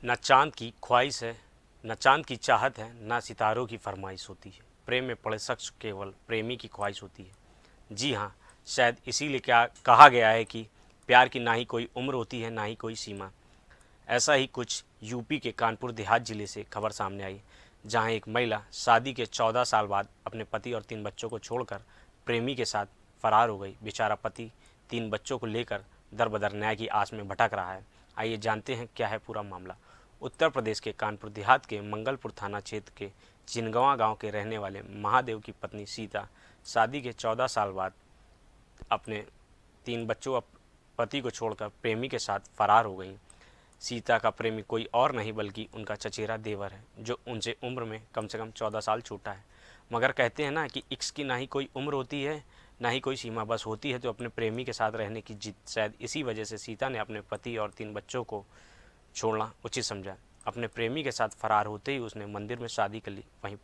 न चाँद की ख्वाहिश है, न चाँद की चाहत है, न सितारों की फरमाइश होती है। प्रेम में पड़े शख्स केवल प्रेमी की ख्वाहिश होती है। जी हाँ, शायद इसीलिए क्या कहा गया है कि प्यार की ना ही कोई उम्र होती है, ना ही कोई सीमा। ऐसा ही कुछ यूपी के कानपुर देहात ज़िले से खबर सामने आई, जहां एक महिला शादी के 14 साल बाद अपने पति और 3 बच्चों को छोड़कर प्रेमी के साथ फरार हो गई। बेचारा पति 3 बच्चों को लेकर दर बदर न्याय की आस में भटक रहा है। आइए जानते हैं क्या है पूरा मामला। उत्तर प्रदेश के कानपुर देहात के मंगलपुर थाना क्षेत्र के चिनगवा गांव के रहने वाले महादेव की पत्नी सीता शादी के 14 साल बाद अपने 3 बच्चों पति को छोड़कर प्रेमी के साथ फरार हो गई। सीता का प्रेमी कोई और नहीं बल्कि उनका चचेरा देवर है, जो उनसे उम्र में कम से कम 14 साल छोटा है। मगर कहते हैं ना कि इश्क की ना ही कोई उम्र होती है, ना ही कोई सीमा, बस होती है तो अपने प्रेमी के साथ रहने की जिद। शायद इसी वजह से सीता ने अपने पति और 3 बच्चों को छोड़ना उचित समझा। अपने प्रेमी के साथ फरार होते ही उसने मंदिर में शादी कर ली। वहीं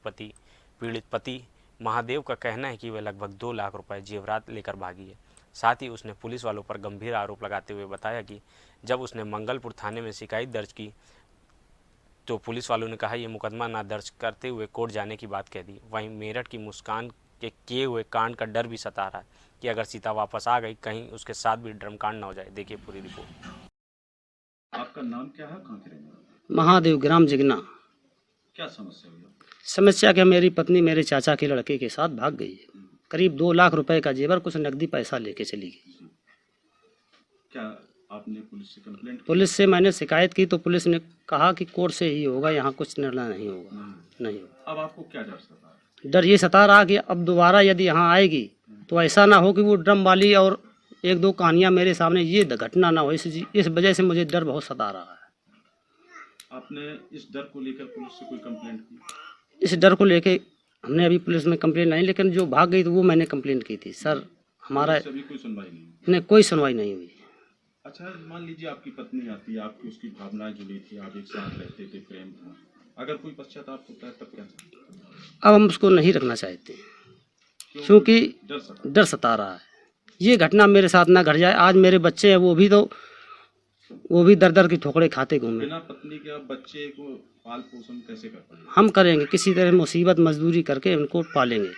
पीड़ित पति महादेव का कहना है कि वह लगभग 2 लाख रुपए जेवरात लेकर भागी है। साथ ही उसने पुलिस वालों पर गंभीर आरोप लगाते हुए बताया कि जब उसने मंगलपुर थाने में शिकायत दर्ज की तो पुलिस वालों ने कहा यह मुकदमा ना दर्ज करते हुए कोर्ट जाने की बात कह दी। वहीं मेरठ की मुस्कान के किए हुए कांड का डर भी सता रहा है कि अगर सीता वापस आ गई, कहीं उसके साथ भी ड्रम कांड न हो जाए। देखिए पूरी रिपोर्ट। आपका नाम क्या है, कहाँ के रहने वाले? महादेव, ग्राम जिगना। क्या समस्या हुई? समस्या क्या, मेरी पत्नी मेरे चाचा के लड़के के साथ भाग गई है। करीब 2 लाख रुपए का जेवर, कुछ नकदी पैसा लेके चली गई। क्या आपने पुलिस से कंप्लेंट की? पुलिस से मैंने शिकायत की तो पुलिस ने कहा कि कोर्ट से ही होगा, यहाँ कुछ निर्णय नहीं होगा। नहीं होगा। अब आपको क्या डर सता है? डर ये सता रहा कि अब दोबारा यदि यहाँ आएगी तो ऐसा ना हो कि वो ड्रम वाली और 1-2 कहानियाँ मेरे सामने, ये घटना ना हो। इस वजह से मुझे डर बहुत सता रहा है। आपने इस डर को लेकर पुलिस से कोई कंप्लेंट की? इस डर को लेके हमने अभी पुलिस में कंप्लेंट नहीं, लेकिन जो भाग गई तो वो मैंने कंप्लेंट की थी। सर हमारा अभी कोई सुनवाई नहीं? नहीं, कोई सुनवाई नहीं हुई। अच्छा, मान लीजिए आपकी पत्नी आती है, आपकी उसकी भावनाएं जुड़ी थी, आप एक साथ रहते थे, प्रेम था, अगर कोई पश्चाताप होता है तब क्या? अब हम उसको नहीं रखना चाहते क्योंकि डर सता रहा है। ये घटना मेरे साथ ना घट जाए। आज मेरे बच्चे हैं, वो भी दर दर की ठोकरें खाते घूमे। बिना पत्नी के आप बच्चे को पाल पोषण कैसे कर पाएंगे? हम करेंगे, किसी तरह मुसीबत मजदूरी करके उनको पालेंगे।